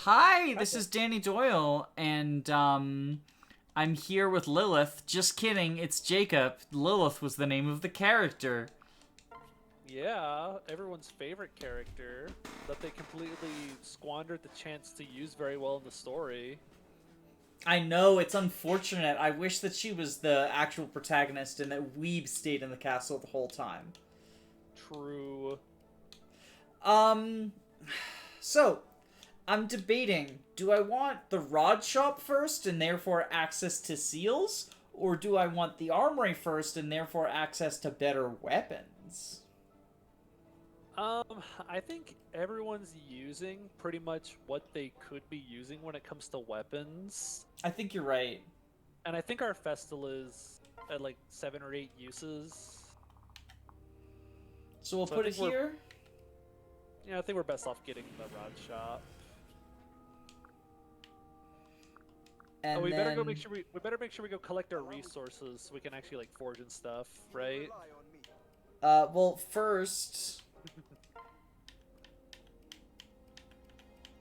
Hi, this is Danny Doyle, and I'm here with Lilith. Just kidding, it's Jacob. Lilith was the name of the character. Yeah, everyone's favorite character that they completely squandered the chance to use very well in the story. I know, it's unfortunate. I wish that she was the actual protagonist and that Weeb stayed in the castle the whole time. True. Um, so, I'm debating, do I want the rod shop first and therefore access to seals? Or do I want the armory first and therefore access to better weapons? I think everyone's using pretty much what they could be using when it comes to weapons. I think you're right. And I think our Festal is at like 7 or 8 uses. So we'll put it here? Yeah, I think we're best off getting the rod shop. And we then... better go make sure we better make sure we go collect our resources so we can actually like forge and stuff, right? Well, first...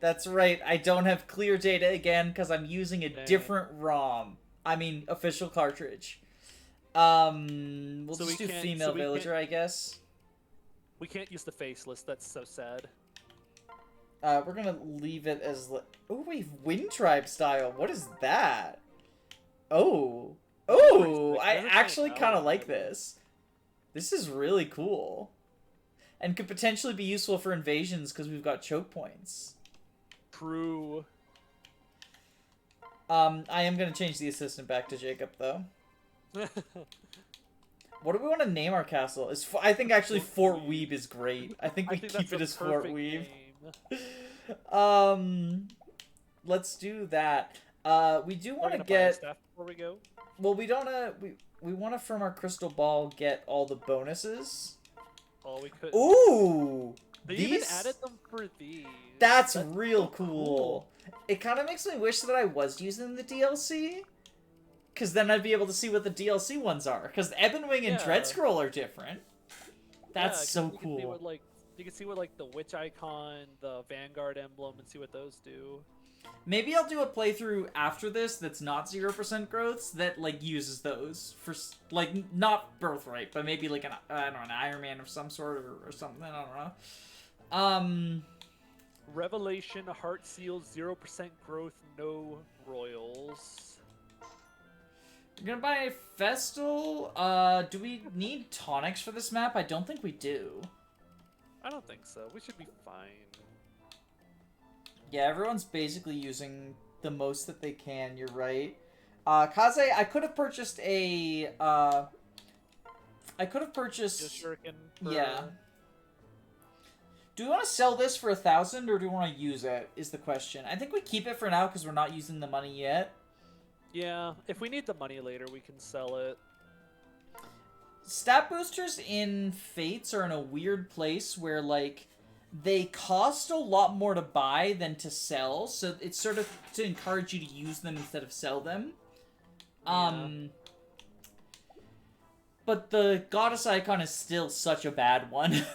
That's right, I don't have clear data again because I'm using a different ROM. I mean, official cartridge. We'll just do female villager, I guess. We can't use the faceless, that's so sad. We're gonna leave it as... Oh, wait, Wind Tribe style. What is that? Oh. Oh, I actually kind of like this. This is really cool. And could potentially be useful for invasions because we've got choke points. True. I am gonna change the assistant back to Jacob, though. What do we want to name our castle? I think actually Fort Weeb is great. I think we keep it as Fort Weeb. Let's do that. We do want to get... Before we go? Well, we don't we want to from our crystal ball get all the bonuses. Oh, we could. Ooh! They even added them for these. That's real cool. It kind of makes me wish that I was using the DLC. Because then I'd be able to see what the DLC ones are. Because Ebonwing and Dread Scroll are different. That's so cool. You can see what like the Witch Icon, the Vanguard emblem, and see what those do. Maybe I'll do a playthrough after this that's not 0% growths that like uses those for like not Birthright, but maybe like an Iron Man of some sort or something. I don't know. Revelation Heart Seal 0% growth, no royals. We're gonna buy a Festal. Do we need tonics for this map? I don't think we do. I don't think so. We should be fine. Yeah, everyone's basically using the most that they can, you're right. Kaze, I could have purchased a, I could have purchased... Just shuriken for... Yeah. Do we want to sell this for 1,000, or do we want to use it, is the question. I think we keep it for now, because we're not using the money yet. Yeah, if we need the money later, we can sell it. Stat boosters in Fates are in a weird place where, like... They cost a lot more to buy than to sell, so it's sort of to encourage you to use them instead of sell them. Yeah. But the Goddess Icon is still such a bad one.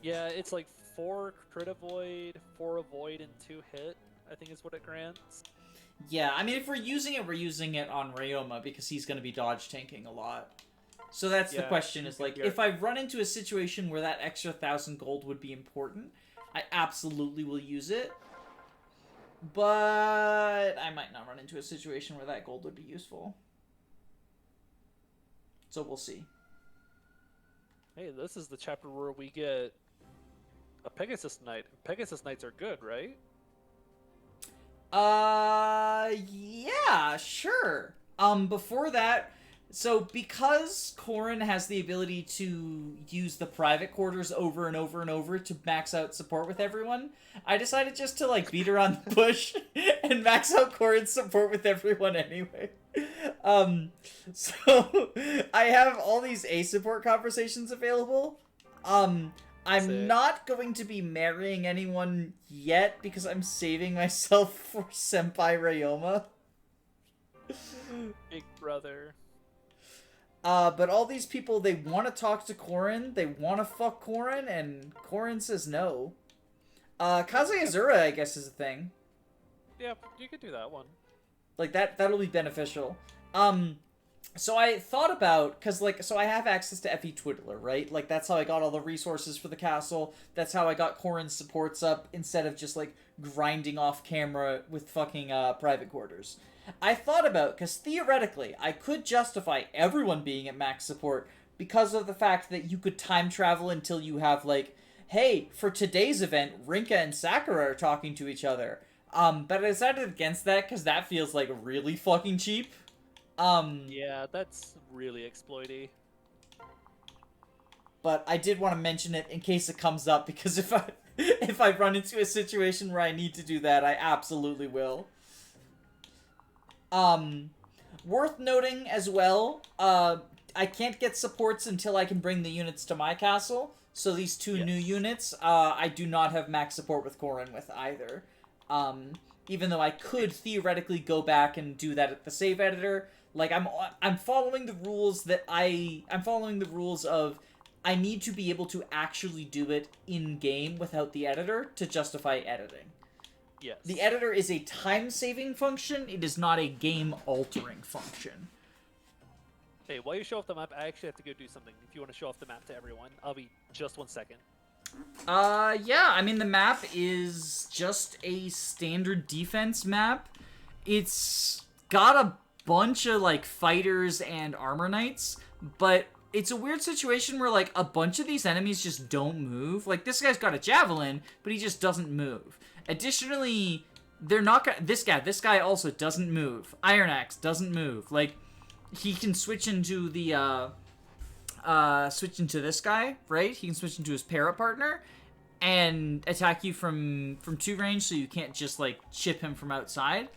Yeah, it's like 4 crit avoid, 4 avoid, and 2 hit, I think is what it grants. Yeah, I mean, if we're using it on Ryoma, because he's going to be dodge tanking a lot. So that's the question, is like, if I run into a situation where that extra 1,000 gold would be important, I absolutely will use it. But I might not run into a situation where that gold would be useful. So we'll see. Hey, this is the chapter where we get a Pegasus Knight. Pegasus Knights are good, right? Yeah, sure. Before that... So, because Corrin has the ability to use the private quarters over and over and over to max out support with everyone, I decided just to, like, beat around the bush and max out Corrin's support with everyone anyway. So, I have all these A-support conversations available. I'm not going to be marrying anyone yet because I'm saving myself for Senpai Ryoma. Big brother. But all these people, they want to talk to Corrin, they want to fuck Corrin, and Corrin says no. Kaze Azura, I guess, is a thing. Yeah, you could do that one. Like, that'll be beneficial. So I thought about, because, like, so I have access to FE Twiddler, right? Like, that's how I got all the resources for the castle. That's how I got Corrin's supports up, instead of just, like, grinding off camera with fucking, private quarters. I thought about, because theoretically, I could justify everyone being at max support because of the fact that you could time travel until you have, like, hey, for today's event, Rinka and Sakura are talking to each other. But I decided against that because that feels, like, really fucking cheap. Yeah, that's really exploity. But I did want to mention it in case it comes up, because if I run into a situation where I need to do that, I absolutely will. Worth noting as well, I can't get supports until I can bring the units to my castle. So these two new units, I do not have max support with Corrin with either. Even though I could theoretically go back and do that at the save editor. Like, I'm following the rules that I'm following the rules of I need to be able to actually do it in-game without the editor to justify editing. Yes. The editor is a time-saving function, it is not a game-altering function. Hey, while you show off the map, I actually have to go do something. If you want to show off the map to everyone, I'll be just 1 second. Yeah, I mean, the map is just a standard defense map. It's got a bunch of, like, fighters and armor knights, but it's a weird situation where, like, a bunch of these enemies just don't move. Like, this guy's got a javelin, but he just doesn't move. Additionally, they're not gonna... This guy also doesn't move. Iron Axe doesn't move. Like, he can switch into the, switch into this guy, right? He can switch into his para partner and attack you from 2 range, so you can't just, like, chip him from outside.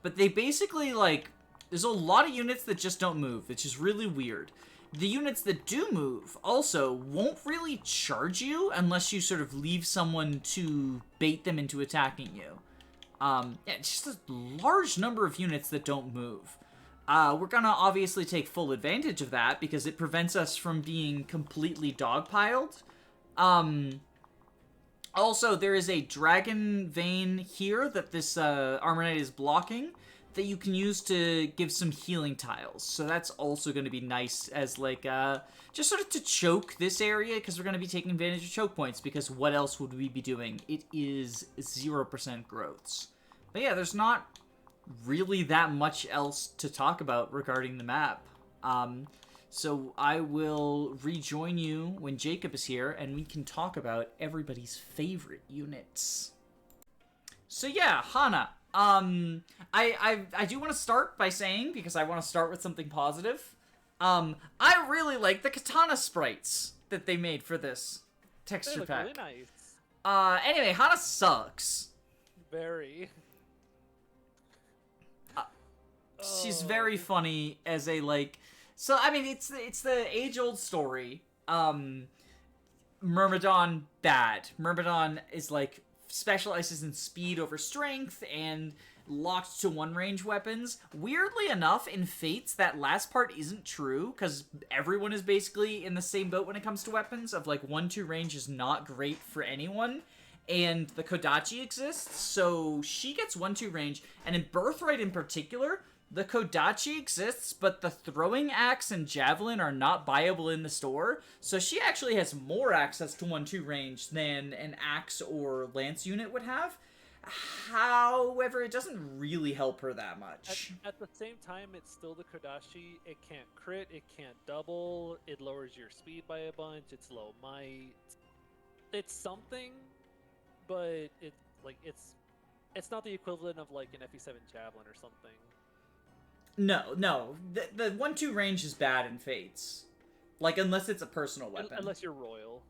But they basically, like... There's a lot of units that just don't move, which is really weird. The units that do move also won't really charge you unless you sort of leave someone to bait them into attacking you. Yeah, it's just a large number of units that don't move. We're gonna obviously take full advantage of that because it prevents us from being completely dogpiled. Also, there is a dragon vein here that this Armor Knight is blocking that you can use to give some healing tiles. So that's also going to be nice as, like, just sort of to choke this area, because we're going to be taking advantage of choke points, because what else would we be doing? It is 0% growths. But yeah, there's not really that much else to talk about regarding the map. So I will rejoin you when Jacob is here, and we can talk about everybody's favorite units. So yeah, Hana. I do want to start by saying, because I want to start with something positive, I really like the katana sprites that they made for this texture They look pack. really nice. Anyway, Hana sucks. Very. She's very funny as a, like... So, I mean, it's the age-old story. Myrmidon, bad. Myrmidon is, like, specializes in speed over strength and locked to one-range weapons. Weirdly enough, in Fates, that last part isn't true, because everyone is basically in the same boat when it comes to weapons, of, like, 1-2 range is not great for anyone. And the Kodachi exists, so she gets 1-2 range, and in Birthright in particular, the Kodachi exists, but the throwing axe and javelin are not buyable in the store, so she actually has more access to 1-2 range than an axe or lance unit would have. However, it doesn't really help her that much. At the same time, it's still the Kodachi. It can't crit, it can't double, it lowers your speed by a bunch, it's low might. It's something, but it's not the equivalent of, like, an FE7 javelin or something. No. The 1-2 range is bad in Fates. Like, unless it's a personal weapon. Unless you're royal.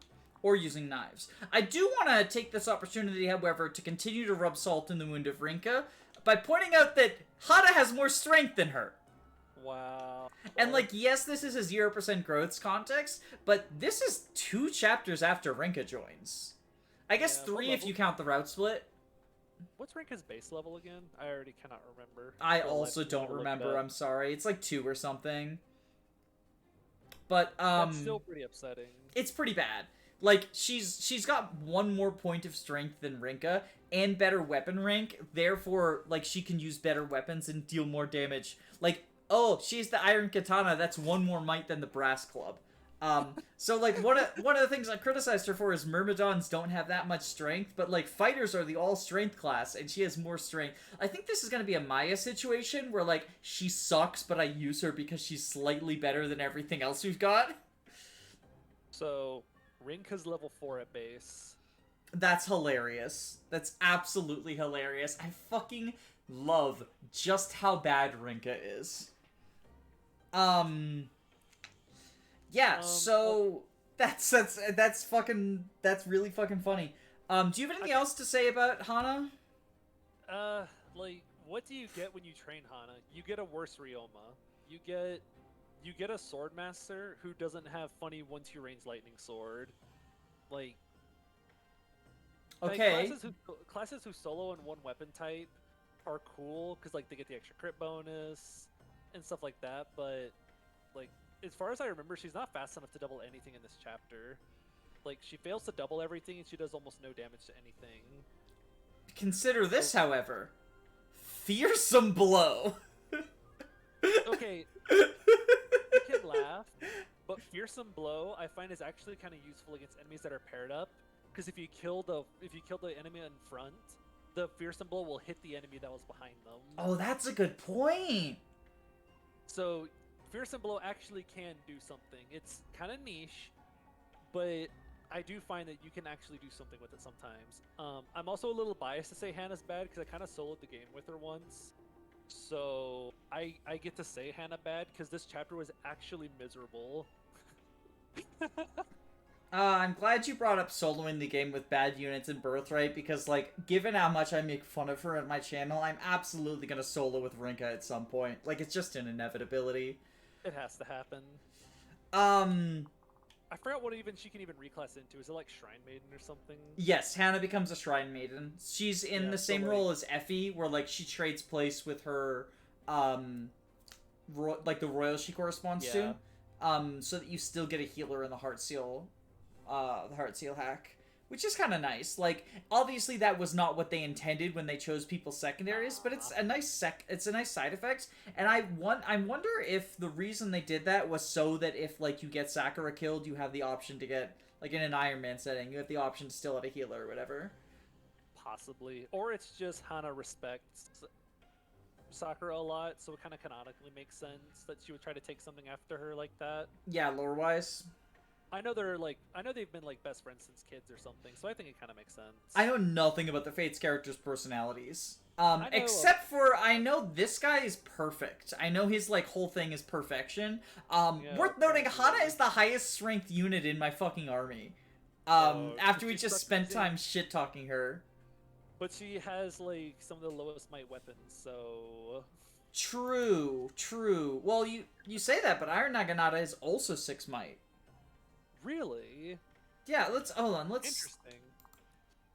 Or using knives. I do want to take this opportunity, however, to continue to rub salt in the wound of Rinka by pointing out that Hana has more strength than her. Wow. And, like, yes, this is a 0% growths context, but this is 2 chapters after Rinka joins. I guess 3 if you count the route split. What's Rinka's base level again? I already cannot remember. I also don't remember, I'm sorry. It's like 2 or something. But, That's still pretty upsetting. It's pretty bad. Like, she's got 1 more point of strength than Rinka, and better weapon rank. Therefore, like, she can use better weapons and deal more damage. Like, oh, she's the Iron Katana. That's one more might than the Brass Club. So like one of the things I criticized her for is Myrmidons don't have that much strength, but like fighters are the all strength class, and she has more strength. I think this is gonna be a Maya situation where like she sucks, but I use her because she's slightly better than everything else we've got. So Rinka's level 4 at base. That's hilarious. That's absolutely hilarious. I fucking love just how bad Rinka is. Yeah, so that's really fucking funny. Do you have anything else to say about Hana? Like, what do you get when you train Hana? You get a worse Ryoma. You get a sword master who doesn't have funny once you range lightning sword. Like, okay. Classes who solo in one weapon type are cool because like they get the extra crit bonus and stuff like that, but like as far as I remember, she's not fast enough to double anything in this chapter. Like, she fails to double everything, and she does almost no damage to anything. Consider this, however. Fearsome Blow! Okay, you can laugh, but Fearsome Blow, I find, is actually kind of useful against enemies that are paired up. Because if you kill the enemy in front, the Fearsome Blow will hit the enemy that was behind them. Oh, that's a good point! So Fearsome Blow actually can do something. It's kind of niche, but I do find that you can actually do something with it sometimes. I'm also a little biased to say Hannah's bad because I kind of soloed the game with her once. So I get to say Hannah bad because this chapter was actually miserable. I'm glad you brought up soloing the game with bad units in Birthright because, like, given how much I make fun of her at my channel, I'm absolutely gonna solo with Rinka at some point. Like, it's just an inevitability. It has to happen. I forgot what even she can even reclass into. Is it like Shrine Maiden or something? Yes, Hannah becomes a Shrine Maiden. She's in the same role as Effie, where like she trades place with her, like the royal she corresponds to, so that you still get a healer in the Heart Seal hack, which is kind of nice. Like, obviously that was not what they intended when they chose people's secondaries, but it's a nice side effect. And I wonder if the reason they did that was so that if like you get Sakura killed, you have the option to get, like in an Iron Man setting, you have the option to still have a healer or whatever. Possibly, or it's just Hana respects Sakura a lot, so it kind of canonically makes sense that she would try to take something after her like that. Yeah, lore wise. I know they've been like best friends since kids or something, so I think it kind of makes sense. I know nothing about the Fates characters' personalities. Except for I know this guy is perfect. I know his like whole thing is perfection. Worth noting, Hana is the highest strength unit in my fucking army. After we just spent time shit talking her. But she has like some of the lowest might weapons, so. True. Well, you say that, but Iron Naginata is also 6 might. Really? Yeah, hold on. Interesting.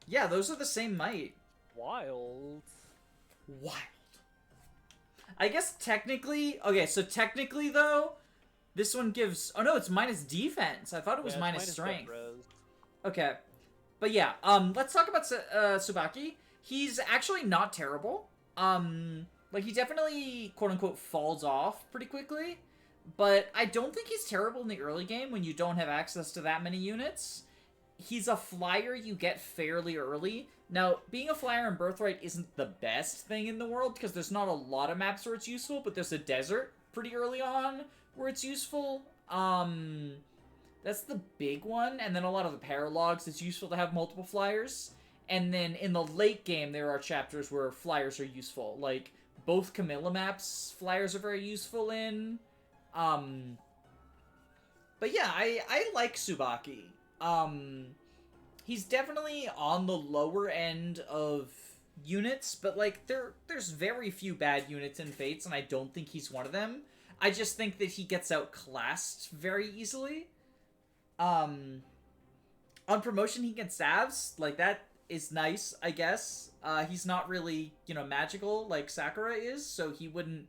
Yeah, those are the same might. Wild. I guess technically, okay, so technically though, this one gives, oh no, it's minus defense. I thought it was minus strength. Okay. But yeah, let's talk about Tsubaki. He's actually not terrible. Like he definitely quote unquote falls off pretty quickly. But I don't think he's terrible in the early game when you don't have access to that many units. He's a flyer you get fairly early. Now, being a flyer in Birthright isn't the best thing in the world because there's not a lot of maps where it's useful, but there's a desert pretty early on where it's useful. That's the big one, and then a lot of the paralogs, it's useful to have multiple flyers. And then in the late game, there are chapters where flyers are useful. Like, both Camilla maps, flyers are very useful in. But yeah, I like Tsubaki. He's definitely on the lower end of units, but like there's very few bad units in Fates, and I don't think he's one of them. I just think that he gets outclassed very easily. On promotion he gets salves, like that is nice, I guess. He's not really, magical like Sakura is, so he wouldn't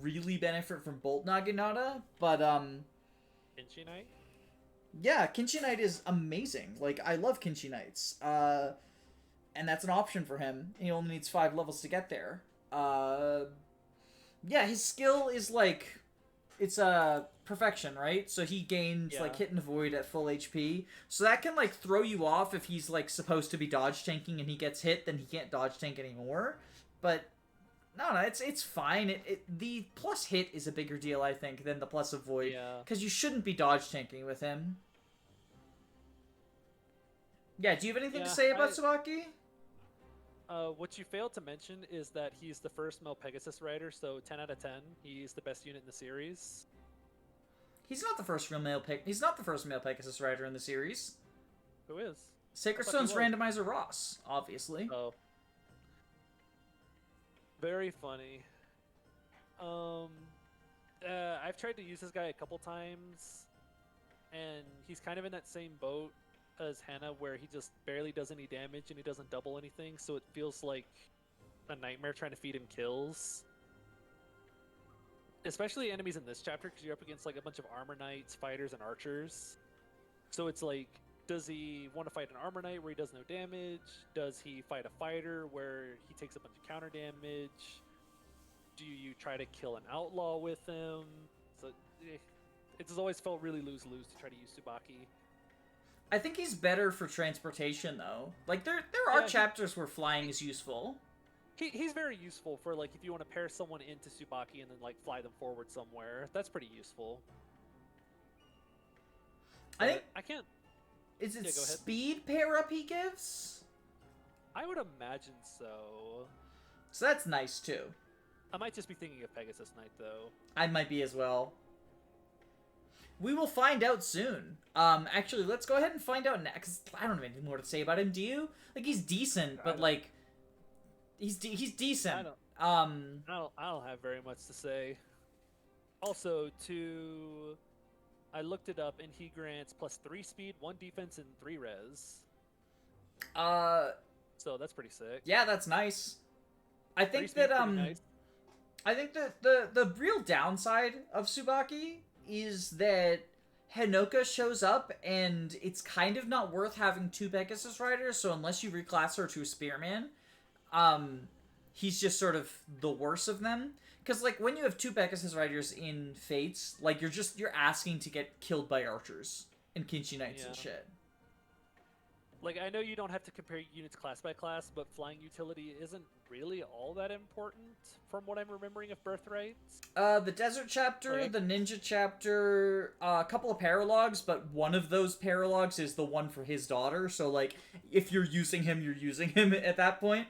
really benefit from Bolt Naginata, but Kinchi Knight? Yeah, Kinchi Knight is amazing. Like, I love Kinchi Knights. and that's an option for him. He only needs 5 levels to get there. Yeah, his skill is like, it's perfection, right? So he gains like hit and avoid at full HP. So that can like throw you off if he's like supposed to be dodge tanking and he gets hit, then he can't dodge tank anymore. But no, it's fine. The plus hit is a bigger deal, I think, than the plus avoid. Yeah. Because you shouldn't be dodge tanking with him. Yeah, do you have anything to say about Tsubaki? What you failed to mention is that he's the first male Pegasus rider, so 10 out of 10. He's the best unit in the series. He's not the first He's not the first male Pegasus rider in the series. Who is? Sacred Stone's randomizer Ross, obviously. Oh. Very funny. I've tried to use this guy a couple times, and he's kind of in that same boat as Hannah, where he just barely does any damage and he doesn't double anything, so it feels like a nightmare trying to feed him kills. Especially enemies in this chapter, because you're up against like a bunch of armor knights, fighters, and archers. So it's like, does he want to fight an armor knight where he does no damage? Does he fight a fighter where he takes a bunch of counter damage? Do you try to kill an outlaw with him? So it's always felt really lose-lose to try to use Tsubaki. I think he's better for transportation, though. Like, there are chapters where flying is useful. He's very useful for, like, if you want to pair someone into Tsubaki and then, like, fly them forward somewhere. That's pretty useful. But I think... I can't... Is it speed pair-up he gives? I would imagine so. So that's nice, too. I might just be thinking of Pegasus Knight, though. I might be as well. We will find out soon. Actually, let's go ahead and find out next. I don't have anything more to say about him. Do you? Like, he's decent, but like, he's decent. I don't have very much to say. Also, I looked it up, and he grants +3 speed, 1 defense, and 3 res. So that's pretty sick. Yeah, that's nice. I think that nice. I think that the real downside of Tsubaki is that Hinoka shows up and it's kind of not worth having 2 Pegasus riders, so unless you reclass her to a spearman, he's just sort of the worst of them. Because, like, when you have 2 Pegasus riders in Fates, like, you're asking to get killed by archers and Kinshi Knights and shit. Like, I know you don't have to compare units class by class, but flying utility isn't really all that important, from what I'm remembering of Birthright. The Desert chapter, the Ninja chapter, a couple of paralogs, but one of those paralogs is the one for his daughter, so, like, if you're using him, you're using him at that point.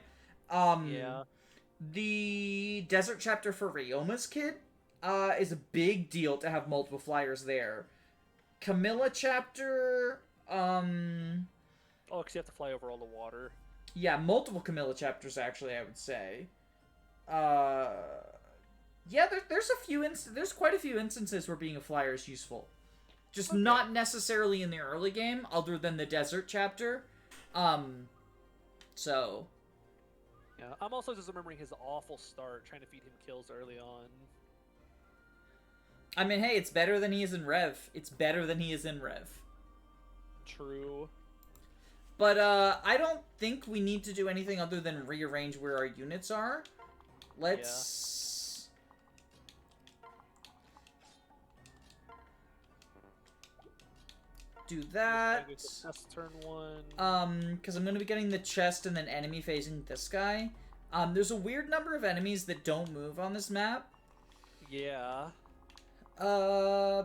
The Desert chapter for Ryoma's kid is a big deal to have multiple flyers there. Camilla chapter, Oh, because you have to fly over all the water. Yeah, multiple Camilla chapters, actually, I would say. Yeah, there's quite a few instances where being a flyer is useful. Just not necessarily in the early game, other than the Desert chapter. So... Yeah, I'm also just remembering his awful start, trying to feed him kills early on. I mean, hey, it's better than he is in Rev. It's better than he is in Rev. True. But, I don't think we need to do anything other than rearrange where our units are. Let's... do that. Turn 1. Because I'm going to be getting the chest and then enemy facing this guy. There's a weird number of enemies that don't move on this map. Yeah. I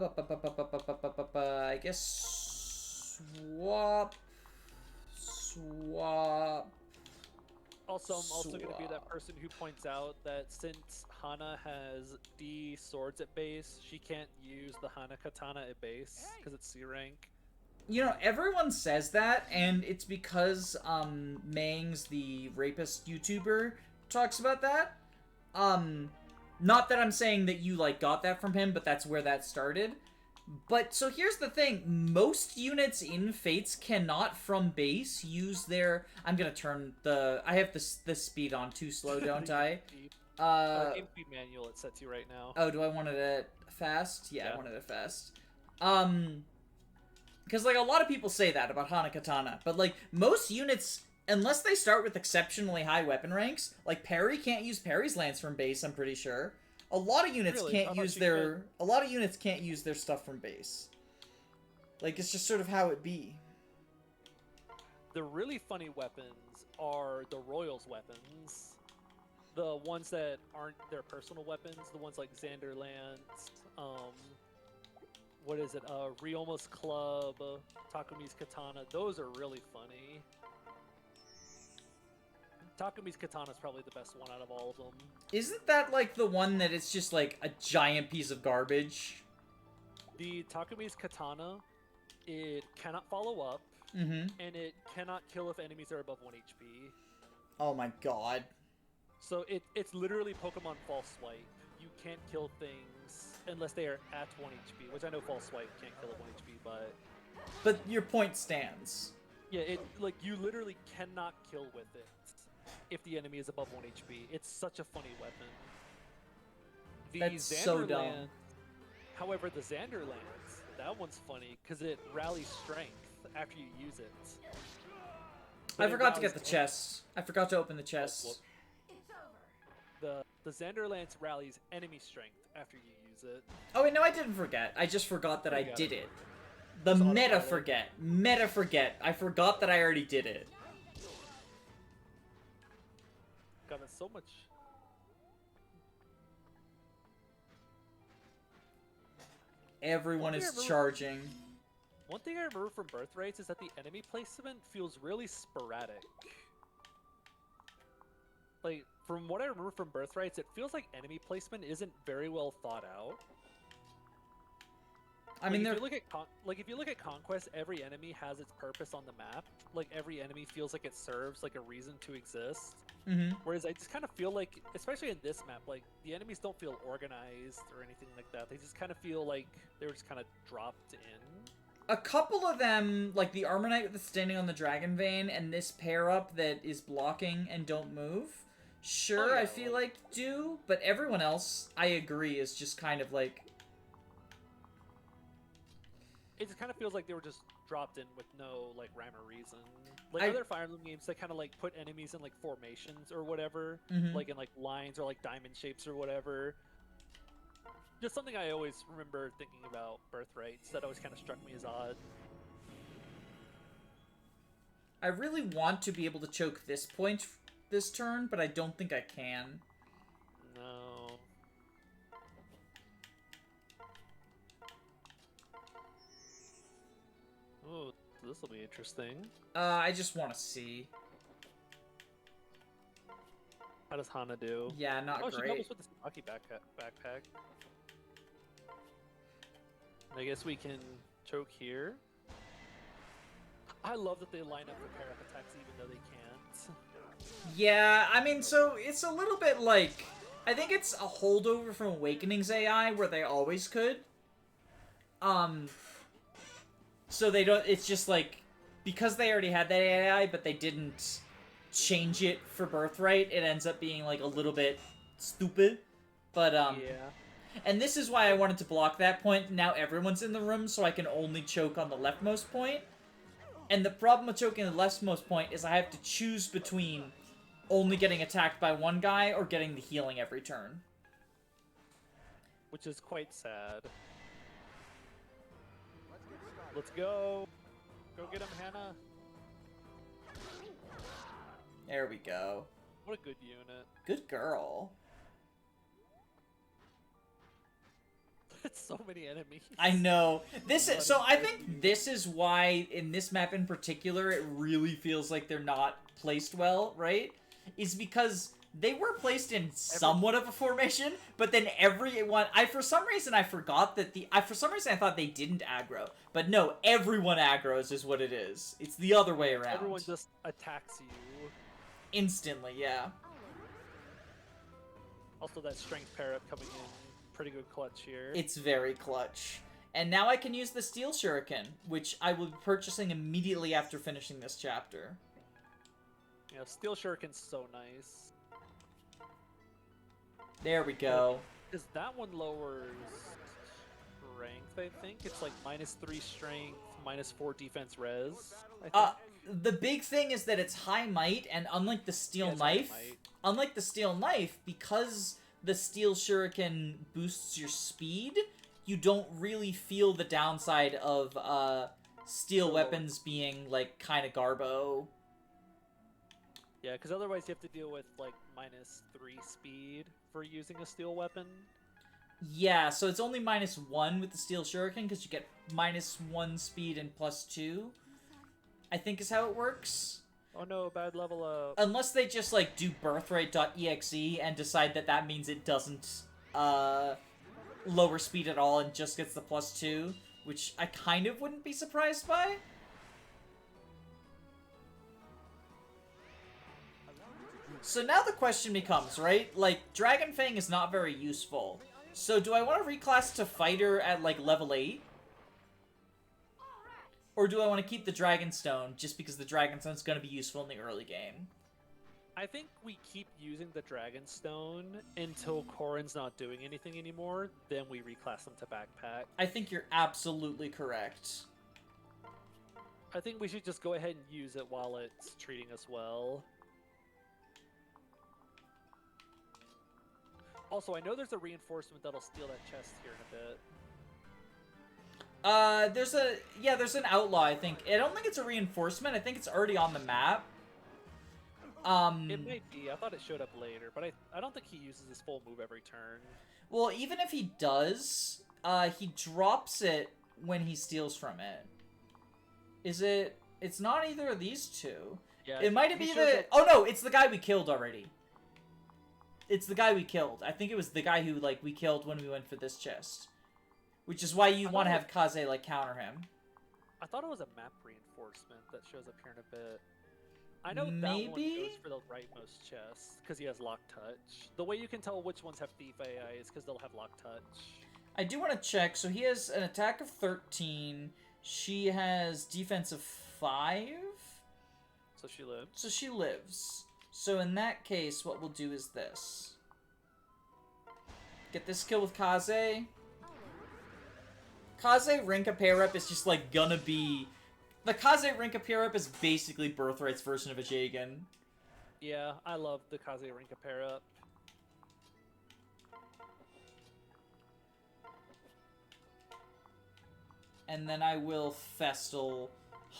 guess... Swap... Also, I'm also going to be that person who points out that since Hana has D swords at base, she can't use the Hana katana at base because it's C rank. You know, everyone says that, and it's because Mangs, the rapist YouTuber, talks about that. Not that I'm saying that you, like, got that from him, but that's where that started. But, so here's the thing. Most units in Fates cannot, from base, use their... I'm gonna turn the... I have this speed on too slow, don't I? Game speed manual it sets you right now. Oh, do I want it at fast? Yeah, I want it at fast. Because, like, a lot of people say that about Hana Katana, but, like, most units unless they start with exceptionally high weapon ranks, like Parry can't use Parry's lance from base, I'm pretty sure. A lot of units Really? can't use their a lot of units can't use their stuff from base. Like, it's just sort of how it be. The really funny weapons are the Royals weapons. The ones that aren't their personal weapons, the ones like Xander Lance, what is it, Ryoma's Club, Takumi's Katana, those are really funny. Takumi's Katana is probably the best one out of all of them. Isn't that, like, the one that it's just, like, a giant piece of garbage? The Takumi's Katana, it cannot follow up, and it cannot kill if enemies are above 1 HP. Oh my god. So it's literally Pokemon False Swipe. You can't kill things unless they are at 1 HP, which I know False Swipe can't kill at 1 HP, but... But your point stands. Yeah, like, you literally cannot kill with it if the enemy is above 1 HP. It's such a funny weapon. That's so dumb. However, the Xander Lance, that one's funny, because it rallies strength after you use it. But I forgot to get the chest. I forgot to open the chest. The Xander Lance rallies enemy strength after you use it. Oh wait, no, I didn't forget. I just forgot that I did it. The It's meta autopilot. forget. Meta forget. I forgot that I already did it. God, that's so much. Everyone is charging. One thing I remember from Birthrights is that the enemy placement feels really sporadic. Like, from what I remember from Birthrights, it feels like enemy placement isn't very well thought out. I mean, if you look at Conquest, every enemy has its purpose on the map. Like, every enemy feels like it serves like a reason to exist. Whereas I just kind of feel like, especially in this map, like, the enemies don't feel organized or anything like that. They just kind of feel like they were just kind of dropped in. A couple of them, like the Armor Knight that's standing on the Dragon Vein and this pair up that is blocking and don't move, sure, I feel like do, but everyone else, I agree, is just kind of like... It just kind of feels like they were just dropped in with no, like, rhyme or reason. Like, other Fire Emblem games, they kind of, like, put enemies in, like, formations or whatever. Like, in, like, lines or, like, diamond shapes or whatever. Just something I always remember thinking about Birthrights that always kind of struck me as odd. I really want to be able to choke this point this turn, but I don't think I can. No. Oh, this will be interesting. I just want to see. How does Hana do? Yeah, not great. She great. doubles with the Tsubaki backpack. I guess we can choke here. I love that they line up for pair-up attacks even though they can't. Yeah, I mean, so it's a little bit like... I think it's a holdover from Awakening's AI where they always could. So they don't... It's just like... Because they already had that AI, but they didn't change it for Birthright, it ends up being, like, a little bit stupid. But, Yeah. And this is why I wanted to block that point. Now everyone's in the room, so I can only choke on the leftmost point. And the problem with choking the leftmost point is I have to choose between only getting attacked by one guy or getting the healing every turn. Which is quite sad. Let's go. Go get him, Hannah. There we go. What a good unit. Good girl. It's so many enemies. I know. So I think this is why, in this map in particular, it really feels like they're not placed well, right? Is because they were placed in somewhat of a formation, but then everyone... for some reason, I forgot that for some reason, I thought they didn't aggro. But no, everyone aggroes is what it is. It's the other way around. Everyone just attacks you. Instantly, yeah. Also, that strength pair-up coming in. Pretty good clutch here. It's very clutch. And now I can use the Steel Shuriken, which I will be purchasing immediately after finishing this chapter. Yeah, Steel Shuriken's so nice. There we go. Because that one lowers strength, I think. It's like -3 strength, -4 defense res. I Uh, think. the big thing is that it's high might, and unlike the steel knife, because the steel shuriken boosts your speed, you don't really feel the downside of steel weapons being like kind of garbo. Yeah, because otherwise you have to deal with like -3 speed for using a steel weapon. Yeah, so it's only -1 with the steel shuriken because you get -1 speed and +2. I think is how it works. Oh no, bad level up. Unless they just like do birthright.exe and decide that that means it doesn't lower speed at all and just gets the +2, which I kind of wouldn't be surprised by. So now the question becomes, right? Like, Dragon Fang is not very useful. So do I want to reclass to Fighter at, like, level 8? Or do I want to keep the Dragonstone just because the Dragonstone's going to be useful in the early game? I think we keep using the Dragonstone until Corrin's not doing anything anymore, then we reclass them to Backpack. I think you're absolutely correct. I think we should just go ahead and use it while it's treating us well. Also, I know there's a reinforcement that'll steal that chest here in a bit. There's an outlaw, I think. I don't think it's a reinforcement. I think it's already on the map. It might be. I thought it showed up later, but I don't think he uses his full move every turn. Well, even if he does, he drops it when he steals from it. Is it? It's not either of these two. Yeah, it might be the... Oh no, it's the guy we killed already. It's the guy we killed. I think it was the guy who, like, we killed when we went for this chest. Which is why you want to have Kaze, like, counter him. I thought it was a map reinforcement that shows up here in a bit. I know Maybe? that one goes for the rightmost chest, because he has Lock Touch. The way you can tell which ones have Thief AI is because they'll have Lock Touch. I do want to check. So he has an attack of 13. She has defense of 5. So she lives. So she lives. So in that case, what we'll do is this. Get this kill with Kaze. Kaze Rinka pair-up is just, like, gonna be... The Kaze Rinka pair-up is basically Birthright's version of a Jagan. Yeah, I love the Kaze Rinka pair-up. And then I will Festal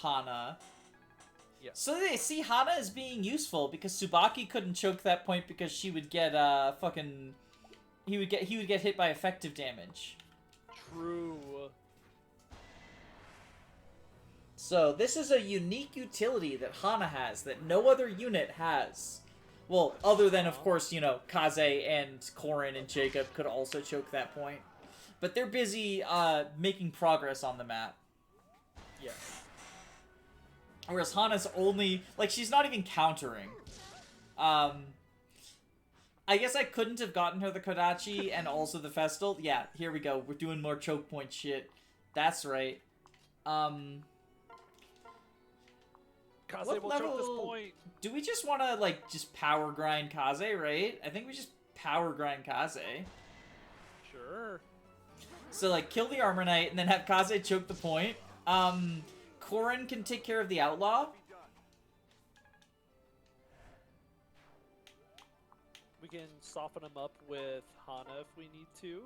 Hana. Yeah. So they see Hana as being useful because Tsubaki couldn't choke that point because she would get fucking he would get hit by effective damage. True. So this is a unique utility that Hana has that no other unit has. Well, other than, of course, you know, Kaze and Corrin and Jacob could also choke that point. But they're busy making progress on the map. Yes. Whereas Hana's only... Like, she's not even countering. I guess I couldn't have gotten her the Kodachi and also the Festal. Yeah, here we go. We're doing more choke point shit. That's right. Kaze What will level... choke this point. Do we just want to, like, just power grind Kaze, right? I think we just power grind Kaze. Sure. So, like, kill the Armor Knight and then have Kaze choke the point. Corrin can take care of the Outlaw. We can soften him up with Hana if we need to.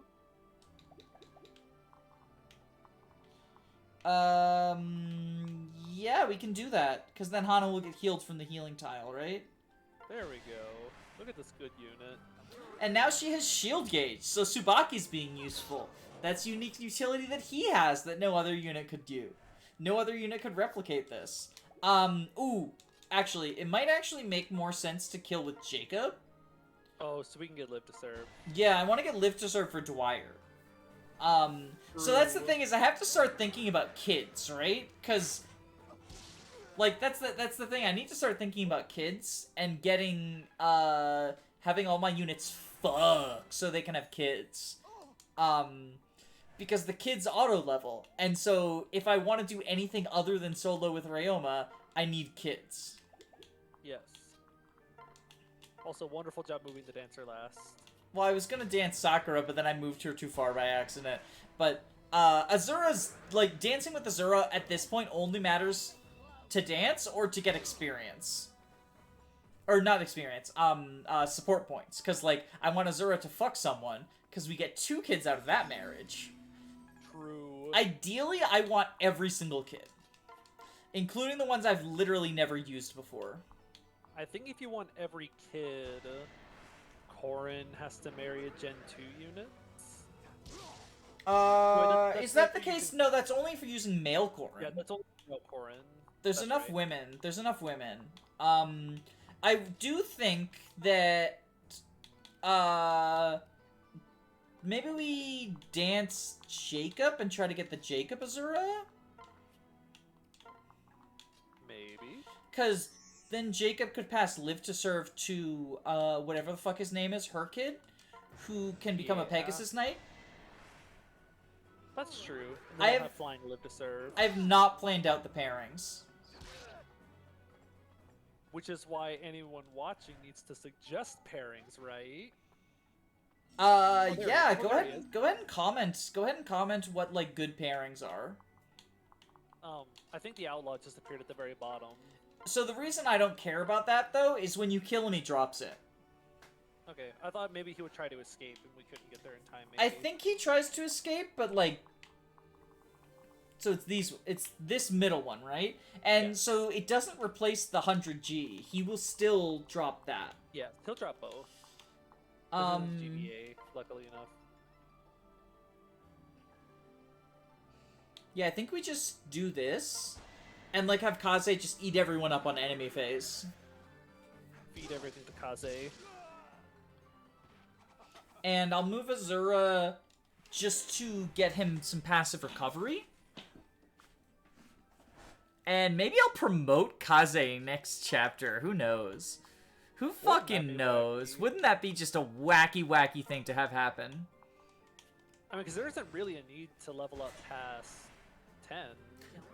Yeah, we can do that. Because then Hana will get healed from the healing tile, right? There we go. Look at this good unit. And now she has shield gauge, so Tsubaki's being useful. That's unique utility that he has that no other unit could do. No other unit could replicate this. Ooh, actually, it might actually make more sense to kill with Jacob. Oh, so we can get Live to Serve. Yeah, I want to get Live to Serve for Dwyer. So that's the thing, is I have to start thinking about kids, right? Because, like, that's the thing. I need to start thinking about kids and getting, having all my units fuck so they can have kids. Because the kids auto-level. And so, if I want to do anything other than solo with Ryoma, I need kids. Yes. Also, wonderful job moving the dancer last. Well, I was gonna dance Sakura, but then I moved her too far by accident. But, Azura's, like, dancing with Azura at this point only matters to dance or to get experience. Or not experience, support points. Because, like, I want Azura to fuck someone, because we get 2 kids out of that marriage. True. Ideally, I want every single kid. Including the ones I've literally never used before. I think if you want every kid, Corrin has to marry a Gen 2 unit. Is that the case? No, that's only for using male Corrin. Yeah, that's only for male Corrin. There's enough women. There's enough women. I do think that, maybe we dance Jacob and try to get the Jacob Azura? Maybe. Because then Jacob could pass Live to Serve to, whatever the fuck his name is, her kid, who can become a Pegasus Knight. That's true. I have flying Live to Serve. I have not planned out the pairings. Which is why anyone watching needs to suggest pairings, right? Yeah, go ahead and comment. Go ahead and comment what, like, good pairings are. I think the Outlaw just appeared at the very bottom. So the reason I don't care about that, though, is when you kill him, he drops it. Okay, I thought maybe he would try to escape and we couldn't get there in time, maybe. I think he tries to escape, but, like... So it's this middle one, right? And so it doesn't replace the 100G. He will still drop that. Yeah, he'll drop both. GBA, luckily enough. Yeah, I think we just do this. And, like, have Kaze just eat everyone up on enemy phase. Feed everything to Kaze. And I'll move Azura just to get him some passive recovery. And maybe I'll promote Kaze next chapter. Who knows? Who fucking knows? Wouldn't that be just a wacky, wacky thing to have happen? I mean, because there isn't really a need to level up past 10. Right?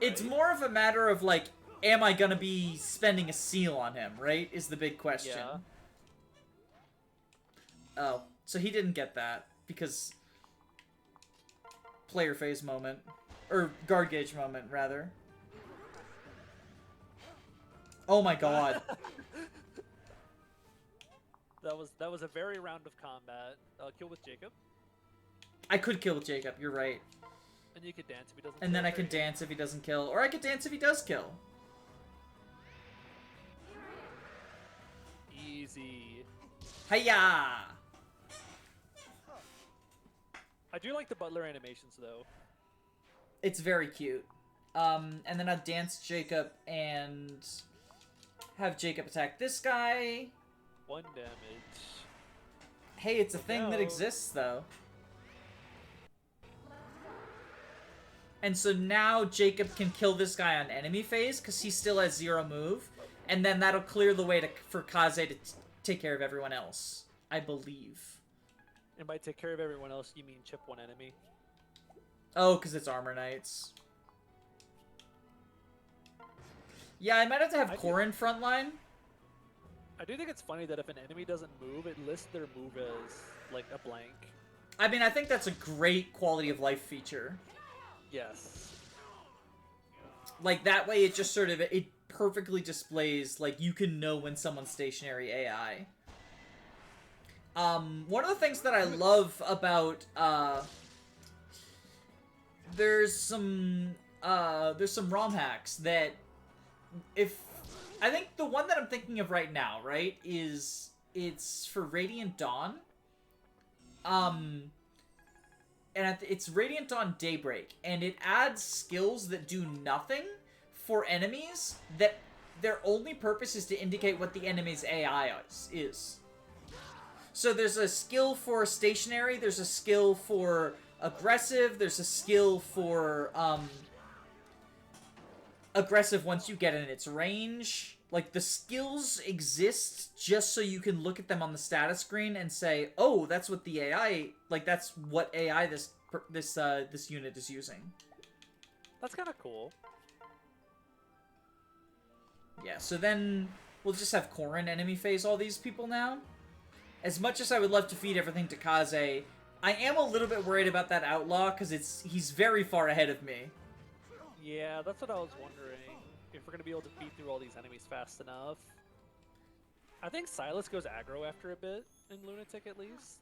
It's more of a matter of, like, am I gonna be spending a seal on him, right? Is the big question. Yeah. Oh, so he didn't get that, because... Player phase moment. Or guard gauge moment, rather. Oh my god. That was a very round of combat. Kill with Jacob. I could kill with Jacob, you're right. And you could dance if he doesn't And then I can dance if he doesn't kill. Or I could dance if he does kill. Easy. Hiya! I do like the butler animations, though. It's very cute. And then I'll dance Jacob and have Jacob attack this guy. 1 damage. Hey, it's a thing that exists, though. And so now Jacob can kill this guy on enemy phase, because he still has 0 move. And then that'll clear the way for Kaze to take care of everyone else, I believe. And by take care of everyone else, you mean chip 1 enemy. Oh, because it's Armor Knights. Yeah, I might have to have Corrin frontline. I do think it's funny that if an enemy doesn't move, it lists their move as, like, a blank. I mean, I think that's a great quality of life feature. Yes. Like, that way it just sort of, it perfectly displays, like, you can know when someone's stationary AI. One of the things that I love about, there's some ROM hacks that, I think the one that I'm thinking of right now, right, is, it's for Radiant Dawn. And it's Radiant Dawn Daybreak, and it adds skills that do nothing for enemies that their only purpose is to indicate what the enemy's AI is. So there's a skill for stationary, there's a skill for aggressive, there's a skill for, aggressive once you get in its range. Like, the skills exist just so you can look at them on the status screen and say, oh, that's what the AI, like, that's what AI this unit is using. That's kind of cool. Yeah, so then we'll just have Corrin enemy phase all these people now. As much as I would love to feed everything to Kaze, I am a little bit worried about that outlaw, because he's very far ahead of me. Yeah, that's what I was wondering. If we're gonna be able to beat through all these enemies fast enough. I think Silas goes aggro after a bit in Lunatic at least.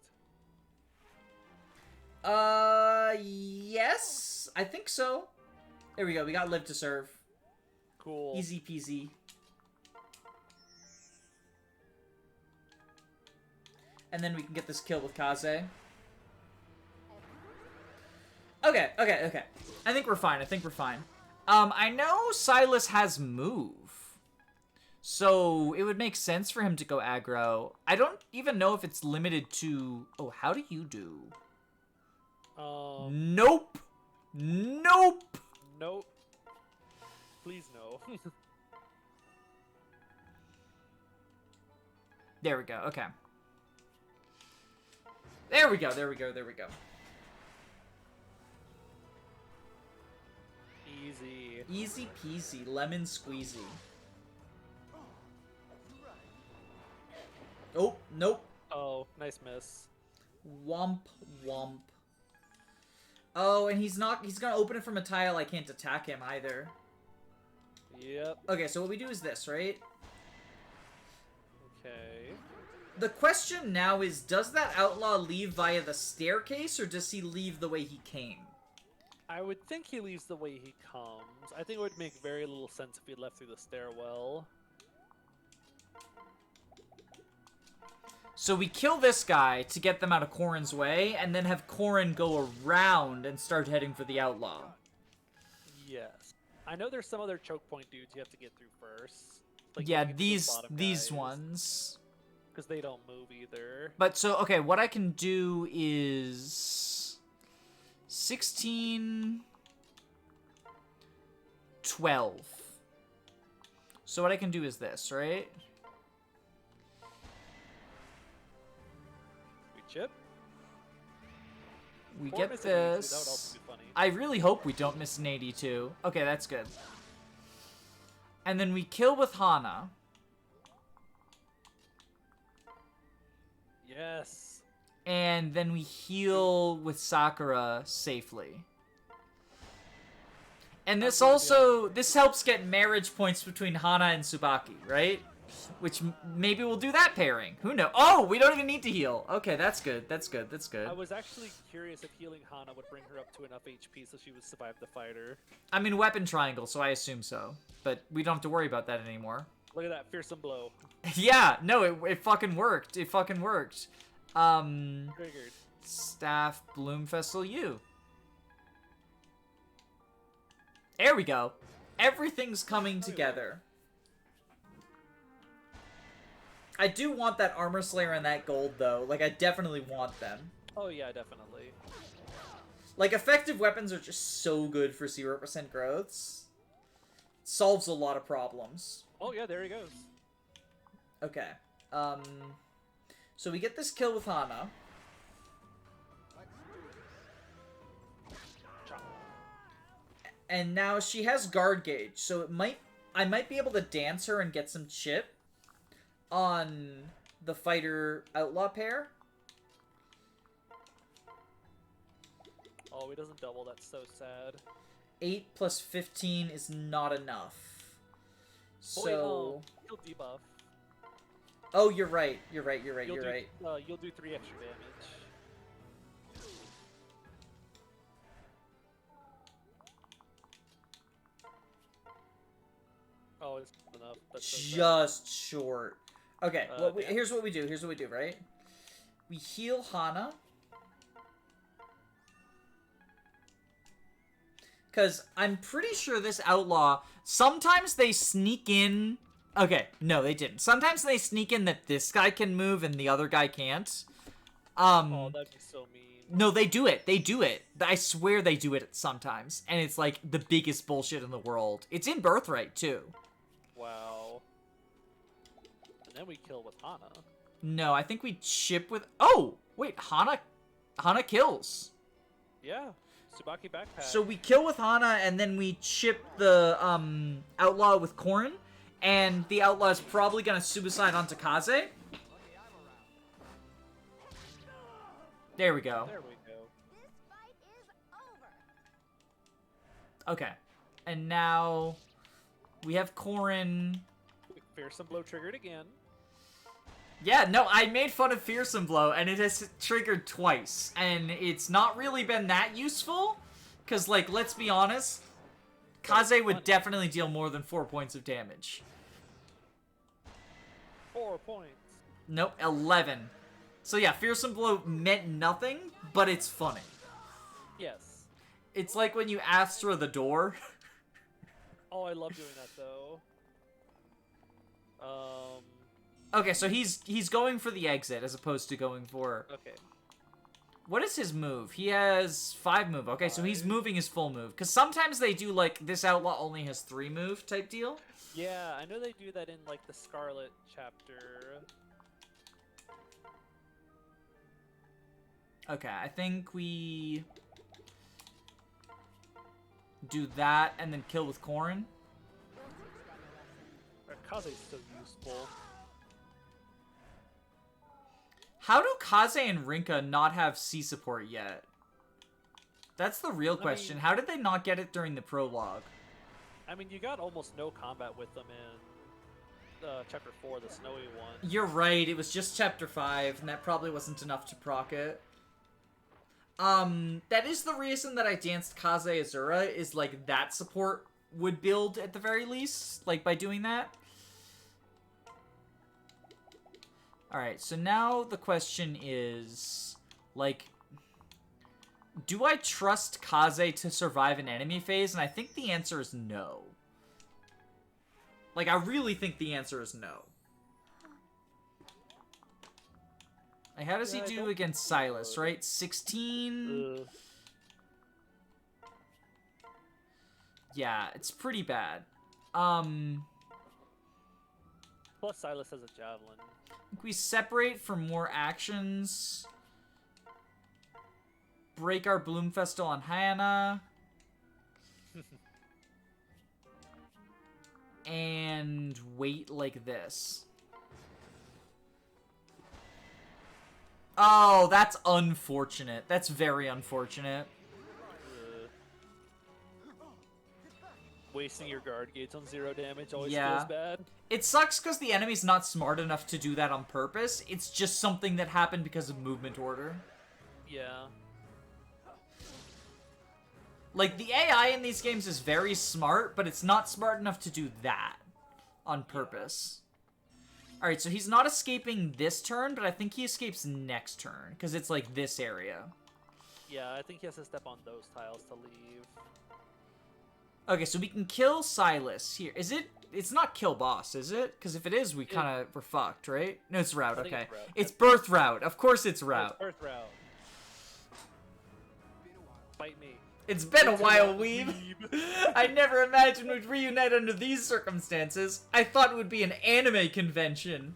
Yes, I think so. There we go. We got Live to Serve. Cool. Easy peasy. And then we can get this kill with Kaze. Okay. I think we're fine. I know Silas has move. So it would make sense for him to go aggro. I don't even know if it's limited to... Oh, how do you do? Nope. Nope. Nope. Please no. There we go. Okay. There we go. Easy. Easy peasy. Lemon squeezy. Oh, nope. Oh, nice miss. Womp. Oh, and he's gonna open it from a tile I can't attack him either. Yep. Okay, so what we do is this, right? Okay. The question now is, does that outlaw leave via the staircase, or does he leave the way he came? I would think he leaves the way he comes. I think it would make very little sense if he left through the stairwell. So we kill this guy to get them out of Corrin's way, and then have Corrin go around and start heading for the outlaw. Yes. I know there's some other choke point dudes you have to get through first. Like, Yeah, these ones. Because they don't move either. But so, okay, what I can do is 16, 12. So what I can do is this, right? We chip? We Or get miss an 82, this. that would also be funny. I really hope we don't miss an 82. Okay, that's good. And then we kill with Hana. Yes. And then we heal with Sakura safely. And this helps get marriage points between Hana and Tsubaki, right? Which maybe we'll do that pairing. Who knows? Oh, we don't even need to heal. Okay, that's good. I was actually curious if healing Hana would bring her up to enough HP so she would survive the fighter. I mean, weapon triangle, so I assume so. But we don't have to worry about that anymore. Look at that fearsome blow. Yeah, no, it fucking worked. Triggered. Staff, Bloom Festal U. There we go. Everything's coming together. I do want that Armor Slayer and that gold, though. Like, I definitely want them. Oh, yeah, definitely. Like, effective weapons are just so good for 0% growths. Solves a lot of problems. Oh, yeah, there he goes. Okay. So we get this kill with Hana. And now she has guard gauge, so I might be able to dance her and get some chip on the fighter outlaw pair. Oh, he doesn't double. That's so sad. 8 plus 15 is not enough. So... He'll debuff. Oh, you're right. You're right. You'll do 3 extra damage. Oh, it's not enough. That's so Just short. Okay, yeah. here's what we do, right? We heal Hana. Because I'm pretty sure this outlaw, sometimes they sneak in... Okay, no, they didn't. Sometimes they sneak in that this guy can move and the other guy can't. Oh, that'd be so mean. No, they do it. I swear they do it sometimes. And it's like the biggest bullshit in the world. It's in Birthright, too. Wow. And then we kill with Hana. No, I think we chip with... Oh! Wait, Hana kills. Yeah. Tsubaki backpack. So we kill with Hana, and then we chip the outlaw with Corrin. And the outlaw is probably going to suicide onto Kaze. There we go. There we go. This fight is over. Okay. And now we have Corrin. Fearsome Blow triggered again. Yeah, no, I made fun of Fearsome Blow, and it has triggered twice. And it's not really been that useful, because, like, let's be honest, Kaze would definitely deal more than 4 points of damage. 4 points. Nope, 11. So yeah, Fearsome Blow meant nothing, but it's funny. Yes. It's like when you Astra the door. Oh, I love doing that though. Okay, so he's going for the exit as opposed to going for... Okay. What is his move? He has 5 move. Okay, so he's moving his full move. Because sometimes they do, like, this outlaw only has 3 move type deal. Yeah, I know they do that in, like, the Scarlet chapter. Okay, I think we... do that and then kill with Corrin. Kaze's so useful. How do Kaze and Rinka not have C support yet? That's the real question. How did they not get it during the prologue? I mean, you got almost no combat with them in chapter 4, the snowy one. You're right, it was just chapter 5, and that probably wasn't enough to proc it. That is the reason that I danced Kaze Azura, is like that support would build at the very least, like by doing that. Alright, so now the question is, like, do I trust Kaze to survive an enemy phase? And I think the answer is no. Like, I really think the answer is no. Like, how does he do against Silas, right? 16? Yeah, it's pretty bad. Plus Silas has a javelin. We separate for more actions. Break our Bloom Festal on Hannah. And wait like this. Oh, that's unfortunate. That's very unfortunate. Wasting your guard gates on 0 damage always Yeah. feels bad. It sucks because the enemy's not smart enough to do that on purpose. It's just something that happened because of movement order. Yeah. Like, the AI in these games is very smart, but it's not smart enough to do that on purpose. Alright, so he's not escaping this turn, but I think he escapes next turn, because it's, like, this area. Yeah, I think he has to step on those tiles to leave. Okay, so we can kill Silas here. Is it... It's not kill boss, is it? Because if it is, we're fucked, right? No, it's route, okay. It's Birthright. Of course it's route. Oh, it's Birthright. Fight me. It's been a while, Weeb. I never imagined we'd reunite under these circumstances. I thought it would be an anime convention.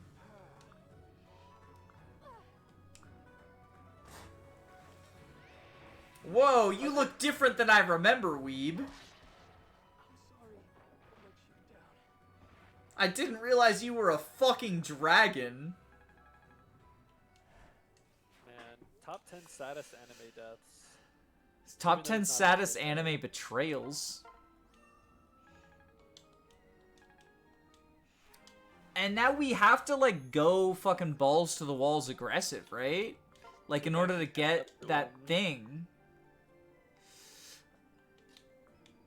Whoa, you look different than I remember, Weeb. I didn't realize you were a fucking dragon. Man, top 10 saddest anime deaths. Top 10 saddest anime betrayals. And now we have to, like, go fucking balls to the walls aggressive, right? Like, in order to get that thing.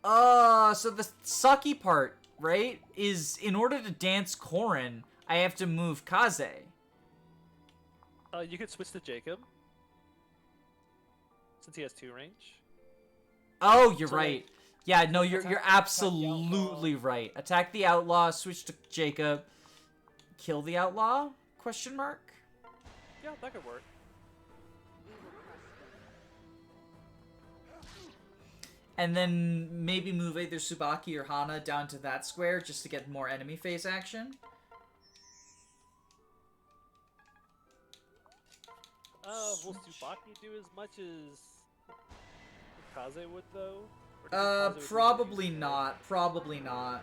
So the sucky part, right, is in order to dance Corrin, I have to move Kaze. You could switch to Jacob. Since he has 2 range. Oh, you're So, right. like, Yeah, no, you're attack absolutely right. Attack the outlaw, switch to Jacob, kill the outlaw? Question mark? Yeah, that could work. And then maybe move either Tsubaki or Hana down to that square just to get more enemy face action. Will Tsubaki do as much as Kaze would, though? Or do you think Kaze would be more Probably useful? not. Probably not.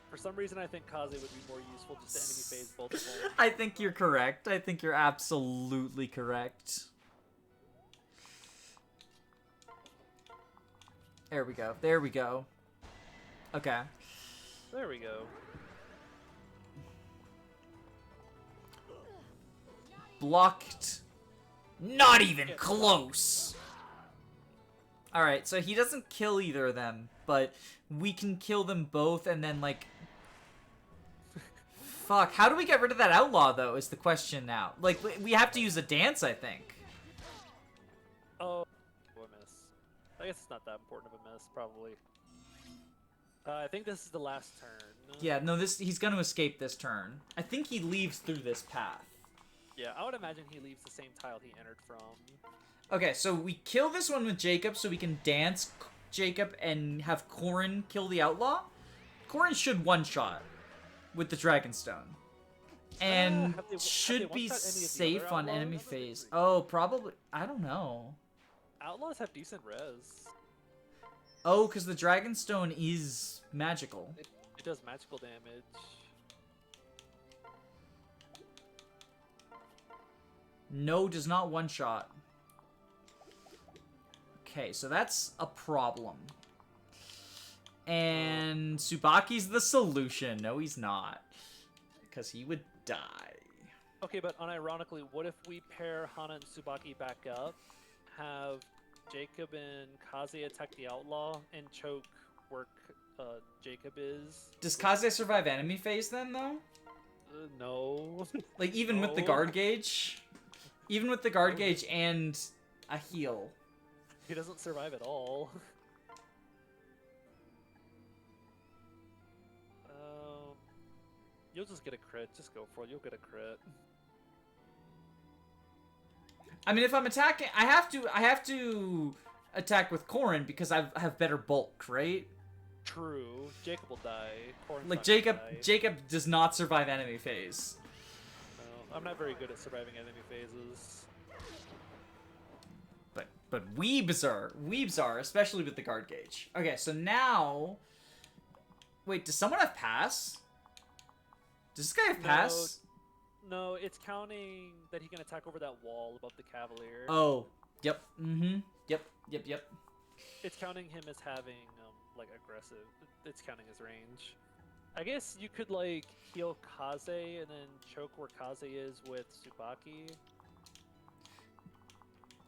For some reason, I think Kaze would be more useful just to enemy phase both of them. I think you're correct. I think you're absolutely correct. There we go. There we go. Okay. There we go. Blocked. Not even close. Alright, so he doesn't kill either of them, but we can kill them both and then, like... Fuck, how do we get rid of that outlaw, though, is the question now. Like, we have to use a dance, I think. Oh, a miss. I guess it's not that important of a miss, probably. I think this is the last turn. Yeah, no, he's gonna escape this turn. I think he leaves through this path. Yeah, I would imagine he leaves the same tile he entered from. Okay, so we kill this one with Jacob so we can dance Jacob and have Corrin kill the outlaw. Corrin should one-shot with the Dragonstone. And should be safe on enemy phase. Oh, probably. I don't know. Outlaws have decent res. Oh, because the Dragonstone is magical. It does magical damage. No, does not one-shot. Okay, so that's a problem. And Tsubaki's the solution. No, he's not. Because he would die. Okay, but unironically, what if we pair Hana and Tsubaki back up, have Jacob and Kaze attack the outlaw, and choke where Jacob is? Does Kaze survive enemy phase then, though? No. Like, even with the guard gauge? Even with the guard gauge and a heal. He doesn't survive at all. You'll just get a crit. Just go for it. You'll get a crit. I mean, if I'm attacking, I have to attack with Corrin because I have better bulk, right? True. Jacob will die. Corrin's Like not Jacob, gonna die. Jacob does not survive enemy phase. No, I'm not very good at surviving enemy phases. But weebs are, especially with the guard gauge. Okay, so now, wait, does someone have pass? Does this guy have pass? No, it's counting that he can attack over that wall above the Cavalier. Oh, yep, yep. It's counting him as having, like, aggressive. It's counting his range. I guess you could, like, heal Kaze and then choke where Kaze is with Tsubaki.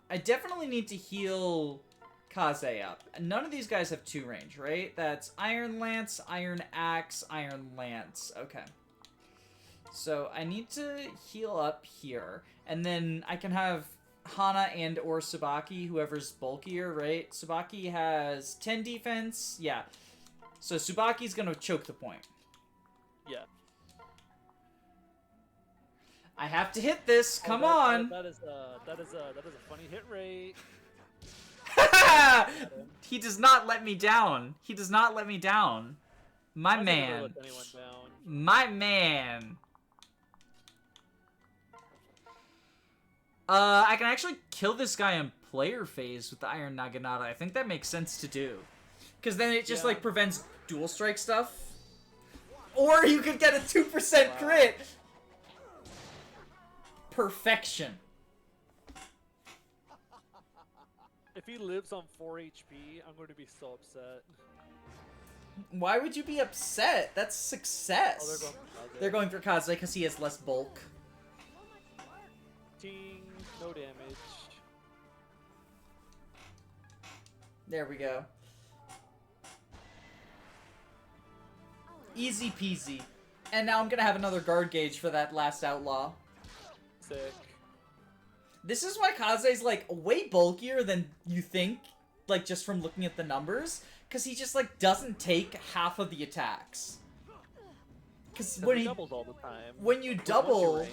I definitely need to heal Kaze up. None of these guys have 2 range, right? That's Iron Lance, Iron Axe, Iron Lance. Okay. So I need to heal up here, and then I can have Hana and or Tsubaki, whoever's bulkier, right? Tsubaki has 10 defense. Yeah. So Tsubaki's gonna choke the point. Yeah. I have to hit this. Come on. That is a funny hit rate. He does not let me down. He does not let me down. My man. Let anyone down. My man. I can actually kill this guy in player phase with the Iron Naginata. I think that makes sense to do. Because then it just, like, prevents dual strike stuff. Or you could get a 2% crit. Perfection. If he lives on 4 HP, I'm going to be so upset. Why would you be upset? That's success. Oh, they're going for Kaze because he has less bulk. Ting, no damage. There we go. Easy peasy. And now I'm gonna have another guard gauge for that last outlaw. Sick. This is why Kaze's, like, way bulkier than you think, like, just from looking at the numbers. Because he just, like, doesn't take half of the attacks. Because when he doubles all the time. when you double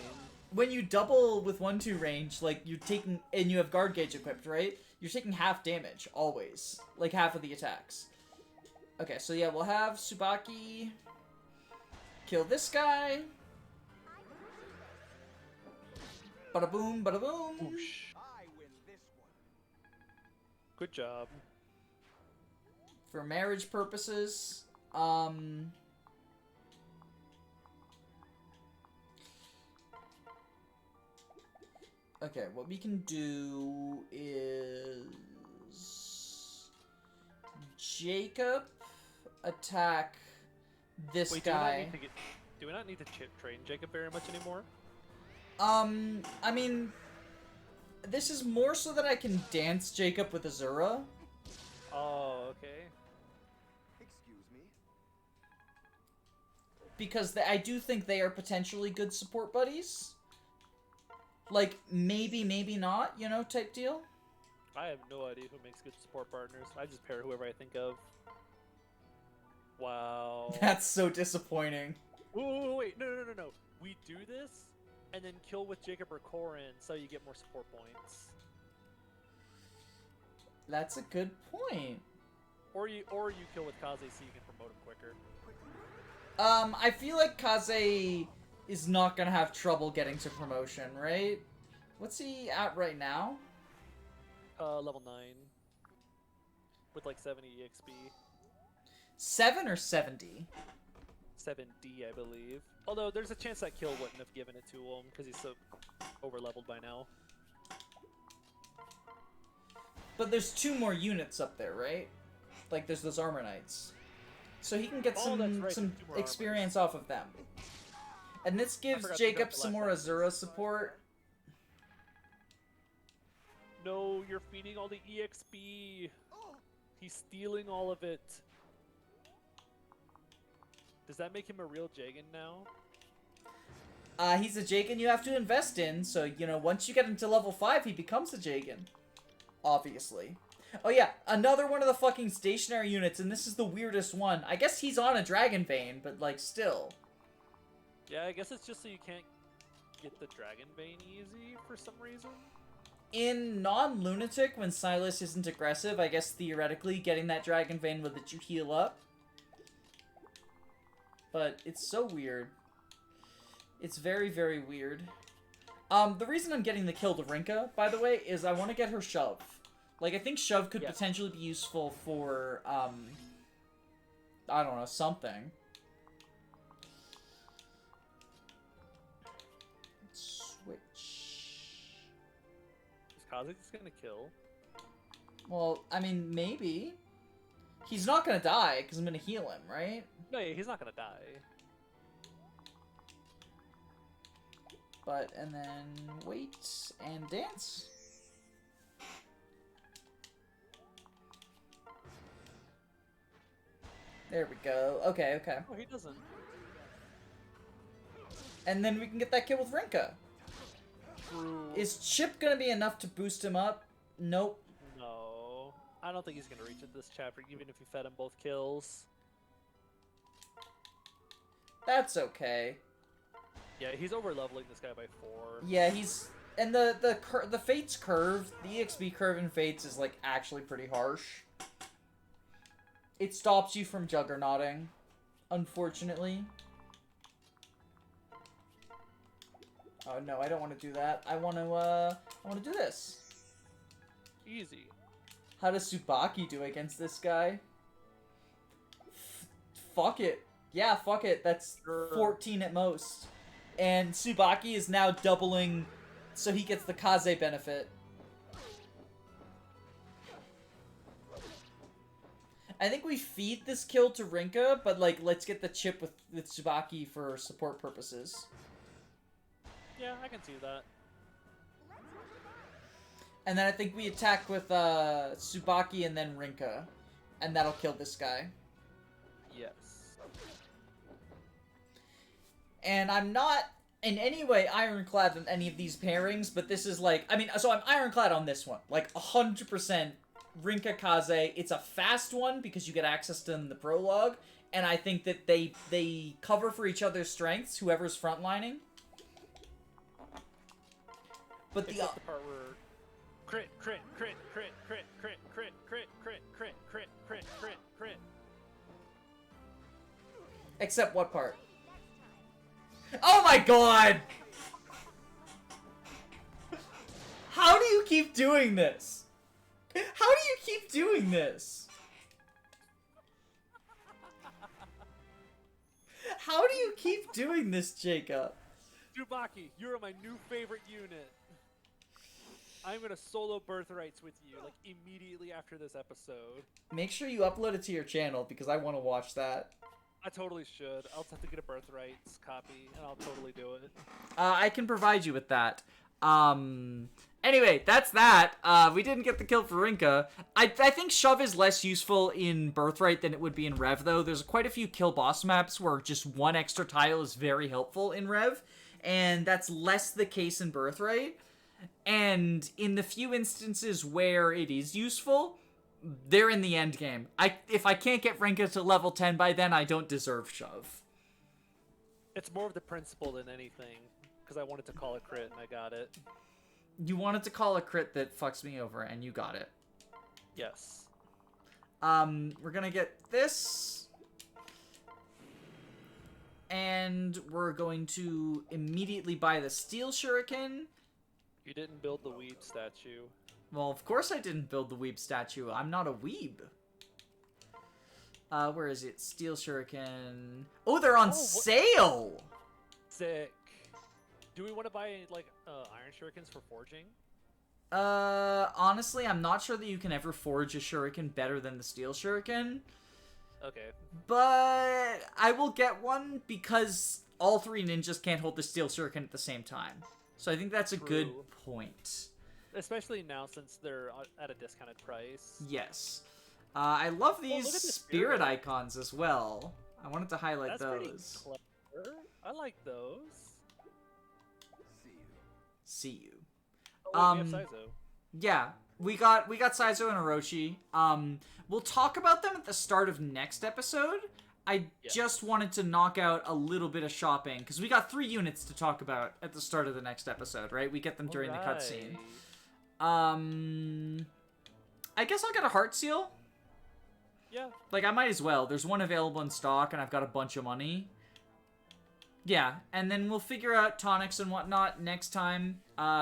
with 1-2 range, like, you're taking, and you have guard gauge equipped, right? You're taking half damage, always. Like, half of the attacks. Okay, so yeah, we'll have Tsubaki kill this guy. Bada boom, bada boom. Whoosh. Good job. For marriage purposes, okay, what we can do is Jacob attack this Wait, guy. do we not need to train Jacob very much anymore? I mean, this is more so that I can dance Jacob with Azura. Oh, okay. Excuse me. Because I do think they are potentially good support buddies. Like, maybe, maybe not, you know, type deal. I have no idea who makes good support partners. I just pair whoever I think of. Wow. That's so disappointing. Wait, no. We do this, and then kill with Jacob or Corrin, so you get more support points. That's a good point. Or you kill with Kaze so you can promote him quicker. I feel like Kaze is not gonna have trouble getting to promotion, right? What's he at right now? Level 9. With like 70 EXP. 7 or 70? 7D, I believe. Although there's a chance that kill wouldn't have given it to him because he's so over-leveled by now. But there's 2 more units up there, right? Like, there's those Armor Knights. So he can get Oh, that's right, some there's 2 more experience off of them. And this gives forgot to Jacob grab the some last more one. Azura support. No, you're feeding all the EXP. He's stealing all of it. Does that make him a real Jagan now? He's a Jagan you have to invest in, so, you know, once you get him to level 5, he becomes a Jagan. Obviously. Oh yeah, another one of the fucking stationary units, and this is the weirdest one. I guess he's on a Dragon Vein, but, like, still. Yeah, I guess it's just so you can't get the Dragon Vein easy for some reason. In non-Lunatic, when Silas isn't aggressive, I guess theoretically getting that Dragon Vein would let you heal up. But it's so weird. It's very, very weird. The reason I'm getting the kill to Rinka, by the way, is I want to get her Shove. Like, I think Shove could potentially be useful for, I don't know, something. Switch. Is Kaze just gonna kill? Well, I mean, maybe. He's not gonna die, because I'm gonna heal him, right? No, yeah, he's not gonna die. But, and then wait and dance. There we go. Okay, okay. Oh, he doesn't. And then we can get that kill with Rinka. True. Is Chip gonna be enough to boost him up? Nope. No. I don't think he's gonna reach it this chapter, even if you fed him both kills. That's okay. Yeah, he's over-leveling this guy by 4. Yeah, he's... And the Fates curve, the EXP curve in Fates is, like, actually pretty harsh. It stops you from juggernauting, unfortunately. Oh no, I don't want to do that. I want to do this. Easy. How does Tsubaki do against this guy? Fuck it. Yeah, fuck it. That's 14 at most. And Tsubaki is now doubling, so he gets the Kaze benefit. I think we feed this kill to Rinka, but, like, let's get the chip with Tsubaki for support purposes. Yeah, I can see that. And then I think we attack with Tsubaki and then Rinka. And that'll kill this guy. Yes. And I'm not in any way ironclad in any of these pairings, but this is like... I mean, so I'm ironclad on this one. Like, 100% Rinka Kaze. It's a fast one because you get access to them in the prologue. And I think that they cover for each other's strengths, whoever's frontlining. But Except the part where crit, crit, crit, crit, crit, crit, crit, crit, crit, crit, crit, crit, crit, crit. Except what part? Oh my god! How do you keep doing this? How do you keep doing this? How do you keep doing this, Jacob? Tsubaki, you are my new favorite unit. I'm gonna solo Birthrights with you, like, immediately after this episode. Make sure you upload it to your channel, because I want to watch that. I totally should. I'll just have to get a Birthrights copy, and I'll totally do it. I can provide you with that. Anyway, that's that. We didn't get the kill for Rinka. I think Shove is less useful in Birthright than it would be in Rev, though. There's quite a few kill boss maps where just one extra tile is very helpful in Rev, and that's less the case in Birthright. And in the few instances where it is useful, they're in the end game. If I can't get Rinka to level 10 by then, I don't deserve Shove. It's more of the principle than anything, because I wanted to call a crit, and I got it. You wanted to call a crit that fucks me over, and you got it. Yes. We're gonna get this. And we're going to immediately buy the Steel Shuriken. You didn't build the weeb statue. Well, of course I didn't build the weeb statue. I'm not a weeb. Where is it? Steel Shuriken. Oh, they're on sale! Sick. Do we want to buy, like, iron shurikens for forging? Honestly, I'm not sure that you can ever forge a shuriken better than the Steel Shuriken. Okay. But I will get one because all three ninjas can't hold the Steel Shuriken at the same time. So I think that's a good point. Especially now since they're at a discounted price. Yes. I love these look at the spirit spirit. icons as well. I wanted to highlight That's those. pretty clever. I like those. See you. See you. Oh, wait, we have Saizo. Yeah, we got Saizo and Orochi. We'll talk about them at the start of next episode. I just wanted to knock out a little bit of shopping because we got 3 units to talk about at the start of the next episode, right? We get them during the cutscene. I guess I'll get a heart seal. Yeah. Like, I might as well. There's one available in stock, and I've got a bunch of money. Yeah, and then we'll figure out tonics and whatnot next time.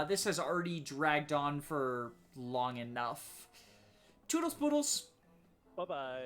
This has already dragged on for long enough. Toodles poodles. Bye-bye.